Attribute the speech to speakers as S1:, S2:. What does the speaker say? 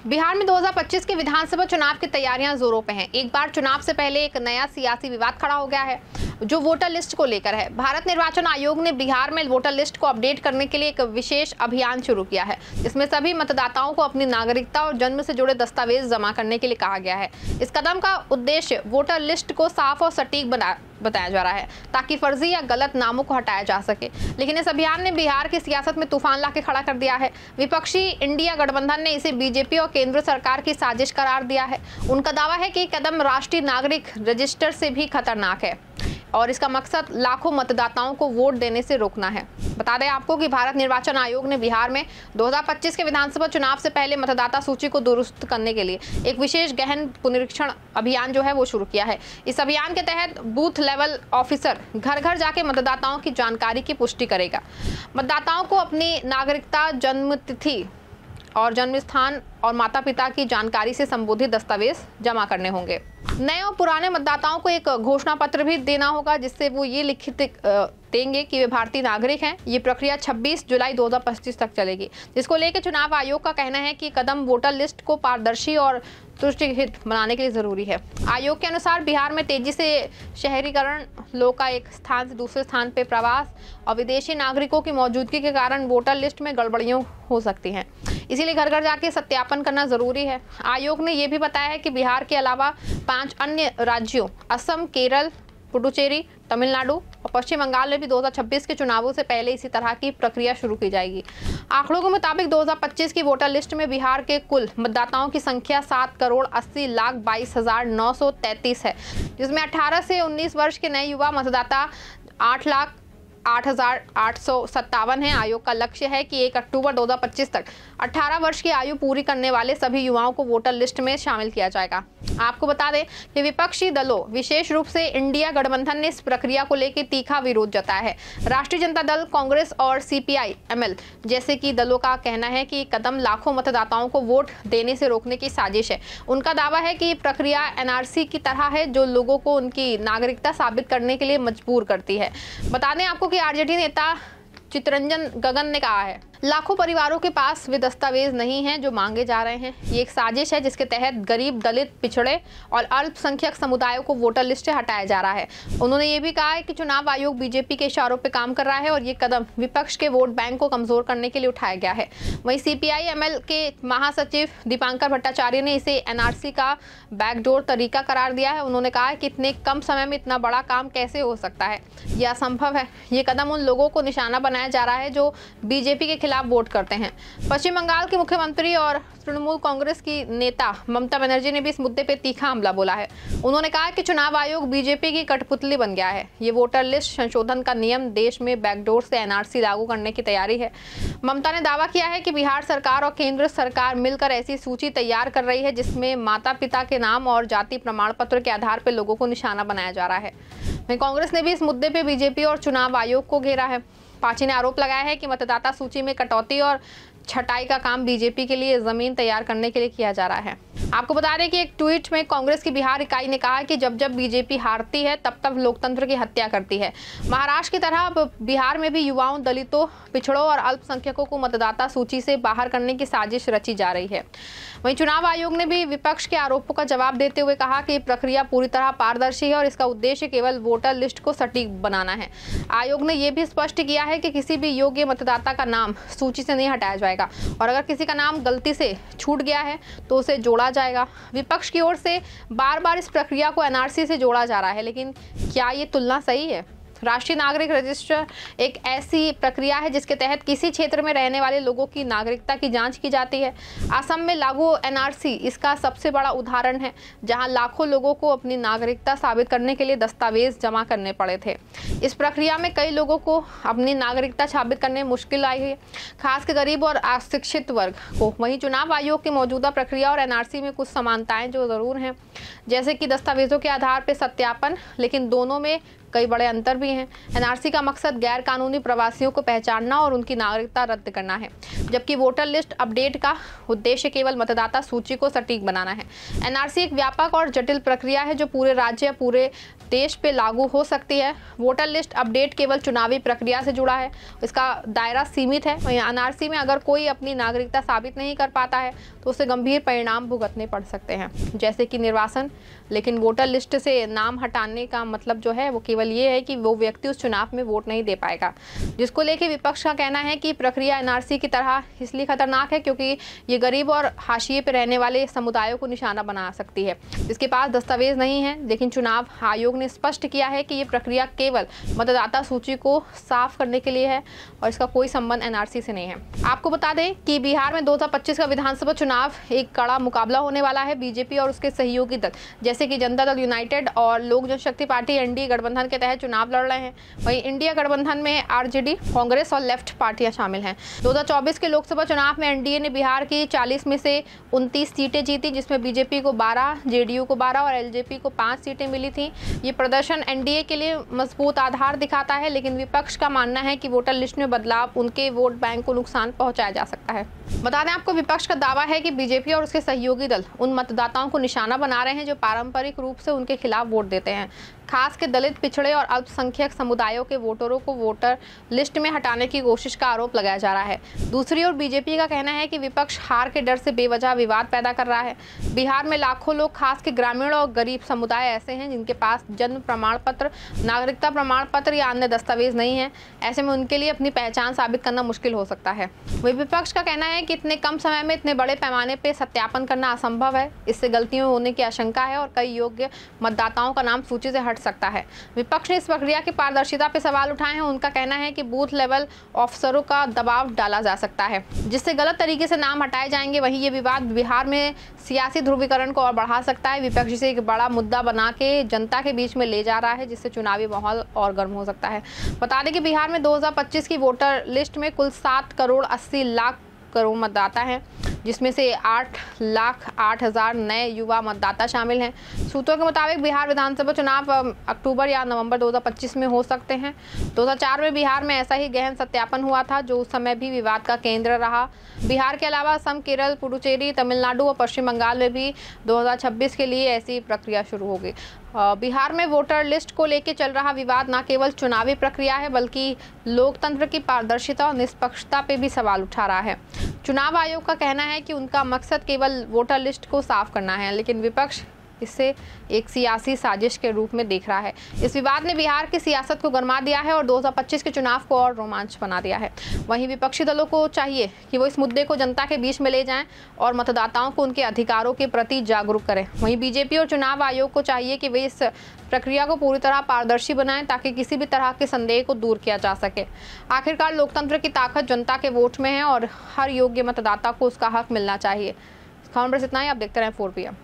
S1: बिहार में 2025 के विधानसभा चुनाव की तैयारियां जोरों पे हैं। एक बार चुनाव से पहले एक नया सियासी विवाद खड़ा हो गया है, जो वोटर लिस्ट को लेकर है। भारत निर्वाचन आयोग ने बिहार में वोटर लिस्ट को अपडेट करने के लिए एक विशेष अभियान शुरू किया है। इसमें सभी मतदाताओं को अपनी नागरिकता और जन्म से जुड़े दस्तावेज जमा करने के लिए कहा गया है। इस कदम का उद्देश्य वोटर लिस्ट को साफ और सटीक बताया जा रहा है, ताकि फर्जी या गलत नामों को हटाया जा सके। लेकिन इस अभियान ने बिहार की सियासत में तूफान लाके खड़ा कर दिया है। विपक्षी इंडिया गठबंधन ने इसे बीजेपी और केंद्र सरकार की साजिश करार दिया है। उनका दावा है कि ये कदम राष्ट्रीय नागरिक रजिस्टर से भी खतरनाक है और इसका मकसद लाखों मतदाताओं को वोट देने से रोकना है। बता दें आपको कि भारत निर्वाचन आयोग ने बिहार में 2025 के विधानसभा चुनाव से पहले मतदाता सूची को दुरुस्त करने के लिए एक विशेष गहन पुनरीक्षण अभियान जो है वो शुरू किया है। इस अभियान के तहत बूथ लेवल ऑफिसर घर घर जाके मतदाताओं की जानकारी की पुष्टि करेगा। मतदाताओं को अपनी नागरिकता, जन्म तिथि और जन्म स्थान और माता पिता की जानकारी से संबंधित दस्तावेज जमा करने होंगे। नए और पुराने मतदाताओं को एक घोषणा पत्र भी देना होगा, जिससे वो ये लिखित देंगे कि वे भारतीय नागरिक हैं। ये प्रक्रिया 26 जुलाई 2025 तक चलेगी, जिसको लेकर चुनाव आयोग का कहना है कि कदम वोटर लिस्ट को पारदर्शी और तुष्टिहित बनाने के लिए जरूरी है। आयोग के अनुसार बिहार में तेजी से शहरीकरण, लोग का एक स्थान से दूसरे स्थान पर प्रवास और विदेशी नागरिकों की मौजूदगी के कारण वोटर लिस्ट में गड़बड़ियां हो सकती हैं। इसीलिए घर घर जाके सत्यापन करना जरूरी है। आयोग ने यह भी बताया है कि बिहार के अलावा 5 अन्य राज्यों असम, केरल, पुडुचेरी, तमिलनाडु और पश्चिम बंगाल में भी 2026 के चुनावों से पहले इसी तरह की प्रक्रिया शुरू की जाएगी। आंकड़ों के मुताबिक 2025 की वोटर लिस्ट में बिहार के कुल मतदाताओं की संख्या 7,80,22,933 है, जिसमें 18 से 19 वर्ष के नए युवा मतदाता 8,08,857 है। आयोग का लक्ष्य है कि 1 अक्टूबर 2025 तक 18 वर्ष की आयु पूरी करने वाले सभी युवाओं को वोटर लिस्ट में शामिल किया जाएगा। आपको बता दें कि विपक्षी दलों, विशेष रूप से इंडिया गठबंधन ने इस प्रक्रिया को लेकर तीखा विरोध जताया है। राष्ट्रीय जनता दल, कांग्रेस और CPI-ML जैसे कि दलों का कहना है कि कदम लाखों मतदाताओं को वोट देने से रोकने की साजिश है। उनका दावा है कि ये प्रक्रिया NRC की तरह है, जो लोगों को उनकी नागरिकता साबित करने के लिए मजबूर करती है। बता दें आपको कि RJD नेता चितरंजन गगन ने कहा है, लाखों परिवारों के पास वे दस्तावेज नहीं हैं जो मांगे जा रहे हैं। ये एक साजिश है जिसके तहत गरीब, दलित, पिछड़े और अल्पसंख्यक समुदायों को वोटर लिस्ट से हटाया जा रहा है। उन्होंने ये भी कहा है कि चुनाव आयोग बीजेपी के इशारों पर काम कर रहा है और ये कदम विपक्ष के वोट बैंक को कमजोर करने के लिए उठाया गया है। वहीं CPI-ML के महासचिव दीपांकर भट्टाचार्य ने इसे NRC का बैकडोर तरीका करार दिया है। उन्होंने कहा है कि इतने कम समय में इतना बड़ा काम कैसे हो सकता है, यह असंभव है। ये कदम उन लोगों को निशाना बनाया जा रहा है जो बीजेपी के खिलाफ वोट करते हैं। पश्चिम बंगाल के मुख्यमंत्री और तृणमूल कांग्रेस की नेता ममता बनर्जी ने भी इस मुद्दे पे तीखा हमला बोला है। उन्होंने कहा कि चुनाव आयोग बीजेपी की कठपुतली बन गया है। ये वोटर लिस्ट संशोधन का नियम देश में बैकडोर से NRC लागू करने की तैयारी है। ममता ने दावा किया है कि बिहार सरकार और केंद्र सरकार मिलकर ऐसी सूची तैयार कर रही है जिसमें माता पिता के नाम और जाति प्रमाण पत्र के आधार पर लोगों को निशाना बनाया जा रहा है। वहीं कांग्रेस ने भी इस मुद्दे पे बीजेपी और चुनाव आयोग को घेरा है। पार्टी ने आरोप लगाया है कि मतदाता सूची में कटौती और छटाई का काम बीजेपी के लिए जमीन तैयार करने के लिए किया जा रहा है। आपको बता दें कि एक ट्वीट में कांग्रेस की बिहार इकाई ने कहा कि जब जब बीजेपी हारती है तब तब लोकतंत्र की हत्या करती है। महाराष्ट्र की तरह अब बिहार में भी युवाओं, दलितों, पिछड़ों और अल्पसंख्यकों को मतदाता सूची से बाहर करने की साजिश रची जा रही है। वहीं चुनाव आयोग ने भी विपक्ष के आरोपों का जवाब देते हुए कहा कि प्रक्रिया पूरी तरह पारदर्शी है और इसका उद्देश्य केवल वोटर लिस्ट को सटीक बनाना है। आयोग ने यह भी स्पष्ट किया है कि किसी भी योग्य मतदाता का नाम सूची से नहीं हटाया जाएगा और अगर किसी का नाम गलती से छूट गया है तो उसे जोड़ा जाएगा। विपक्ष की ओर से बार बार इस प्रक्रिया को NRC से जोड़ा जा रहा है, लेकिन क्या ये तुलना सही है? राष्ट्रीय नागरिक रजिस्टर एक ऐसी प्रक्रिया है जिसके तहत किसी क्षेत्र में रहने वाले लोगों की नागरिकता की जांच की जाती है। असम में लागू NRC इसका सबसे बड़ा उदाहरण है, जहां लाखों लोगों को अपनी नागरिकता साबित करने के लिए दस्तावेज जमा करने पड़े थे। इस प्रक्रिया में कई लोगों को अपनी नागरिकता साबित करने में मुश्किल आई है, खासकर गरीब और अशिक्षित वर्ग को। वहीं चुनाव आयोग की मौजूदा प्रक्रिया और NRC में कुछ समानताएं जो जरूर हैं, जैसे कि दस्तावेजों के आधार पर सत्यापन, लेकिन दोनों में कई बड़े अंतर भी हैं। NRC का मकसद गैर कानूनी प्रवासियों को पहचानना और उनकी नागरिकता रद्द करना है, जबकि वोटर लिस्ट अपडेट का उद्देश्य केवल मतदाता सूची को सटीक बनाना है। NRC एक व्यापक और जटिल प्रक्रिया है जो पूरे राज्य या पूरे देश पे लागू हो सकती है। वोटर लिस्ट अपडेट केवल चुनावी प्रक्रिया से जुड़ा है, इसका दायरा सीमित है। वहीं एनआरसी में अगर कोई अपनी नागरिकता साबित नहीं कर पाता है तो उसे गंभीर परिणाम भुगतने पड़ सकते हैं, जैसे कि निर्वासन। लेकिन वोटर लिस्ट से नाम हटाने का मतलब जो है वो केवल ये है कि वो व्यक्ति उस चुनाव में वोट नहीं दे पाएगा, जिसको लेके विपक्ष का कहना है कि प्रक्रिया एनआरसी की तरह इसलिए खतरनाक है क्योंकि ये गरीब और हाशिए पर रहने वाले समुदायों को निशाना बना सकती है, जिसके पास दस्तावेज नहीं है। लेकिन चुनाव आयोग ने स्पष्ट किया है कि ये प्रक्रिया केवल मतदाता सूची को साफ करने के लिए है और इसका कोई संबंध एनआरसी से नहीं है। आपको बता दें कि बिहार में 2025 का विधानसभा चुनाव एक कड़ा मुकाबला होने वाला है। बीजेपी और उसके सहयोगी दल जैसे कि जनता दल यूनाइटेड और लोक जनशक्ति पार्टी एनडीए गठबंधन के तहत चुनाव लड़ रहे हैं। वहीं इंडिया गठबंधन में आरजेडी, कांग्रेस और लेफ्ट पार्टियां शामिल हैं। 2024 के लोकसभा चुनाव में एनडीए ने बिहार की 40 में से 29 सीटें जीती, जिसमें बीजेपी को 12, जेडीयू को 12 और एलजेपी को 5 सीटें मिली थी। ये प्रदर्शन एनडीए के लिए मजबूत आधार दिखाता है, लेकिन विपक्ष का मानना है कि वोटर लिस्ट में बदलाव उनके वोट बैंक को नुकसान पहुंचाया जा सकता है। बता दें आपको, विपक्ष का दावा है कि बीजेपी और उसके सहयोगी दल उन मतदाताओं को निशाना बना रहे हैं जो पारंपरिक रूप से उनके खिलाफ वोट देते हैं। खास के दलित, पिछड़े और अल्पसंख्यक समुदायों के वोटरों को वोटर लिस्ट में हटाने की कोशिश का आरोप लगाया जा रहा है। दूसरी ओर बीजेपी का कहना है कि विपक्ष हार के डर से बेवजह विवाद पैदा कर रहा है। बिहार में लाखों लोग, खास के ग्रामीण और गरीब समुदाय ऐसे हैं जिनके पास जन्म प्रमाण पत्र, नागरिकता प्रमाण पत्र या अन्य दस्तावेज नहीं है। ऐसे में उनके लिए अपनी पहचान साबित करना मुश्किल हो सकता है। वही विपक्ष का कहना है कि इतने कम समय में इतने बड़े पैमाने पर सत्यापन करना असंभव है। इससे गलतियां होने की आशंका है और कई योग्य मतदाताओं का नाम सूची से हट सकता है। विपक्ष ने इस प्रक्रिया की पारदर्शिता पर सवाल उठाए हैं। उनका कहना है कि बूथ लेवल ऑफिसरों का दबाव डाला जा सकता है, जिससे गलत तरीके से नाम हटाए जाएंगे। वहीं ये विवाद बिहार में सियासी ध्रुवीकरण को और बढ़ा सकता है। विपक्ष इसे एक बड़ा मुद्दा बना के जनता के बीच में ले जा रहा है, जिससे चुनावी माहौल और गर्म हो सकता है। बता दें कि बिहार में 2025 की वोटर लिस्ट में कुल 7,80,00,000 करोड़ मतदाता हैं, जिसमें से 8,08,000 नए युवा मतदाता शामिल हैं। सूत्रों के मुताबिक बिहार विधानसभा चुनाव अक्टूबर या नवंबर 2025 में हो सकते हैं। 2004 में बिहार में ऐसा ही गहन सत्यापन हुआ था, जो उस समय भी विवाद का केंद्र रहा। बिहार के अलावा असम, केरल, पुडुचेरी, तमिलनाडु और पश्चिम बंगाल में भी 2026 के लिए ऐसी प्रक्रिया शुरू होगी। बिहार में वोटर लिस्ट को लेकर चल रहा विवाद न केवल चुनावी प्रक्रिया है, बल्कि लोकतंत्र की पारदर्शिता और निष्पक्षता पे भी सवाल उठा रहा है। चुनाव आयोग का कहना है कि उनका मकसद केवल वोटर लिस्ट को साफ करना है, लेकिन विपक्ष इसे एक सियासी साजिश के रूप में देख रहा है। इस विवाद ने बिहार की सियासत को गरमा दिया है और 2025 के चुनाव को और रोमांच बना दिया है। वहीं विपक्षी दलों को चाहिए कि वो इस मुद्दे को जनता के बीच में ले जाएं और मतदाताओं को उनके अधिकारों के प्रति जागरूक करें। वहीं बीजेपी और चुनाव आयोग को चाहिए कि वे इस प्रक्रिया को पूरी तरह पारदर्शी बनाएं, ताकि किसी भी तरह के संदेह को दूर किया जा सके। आखिरकार लोकतंत्र की ताकत जनता के वोट में है और हर योग्य मतदाता को उसका हक मिलना चाहिए। खबर बस इतना ही। आप देखते रहें 4PM।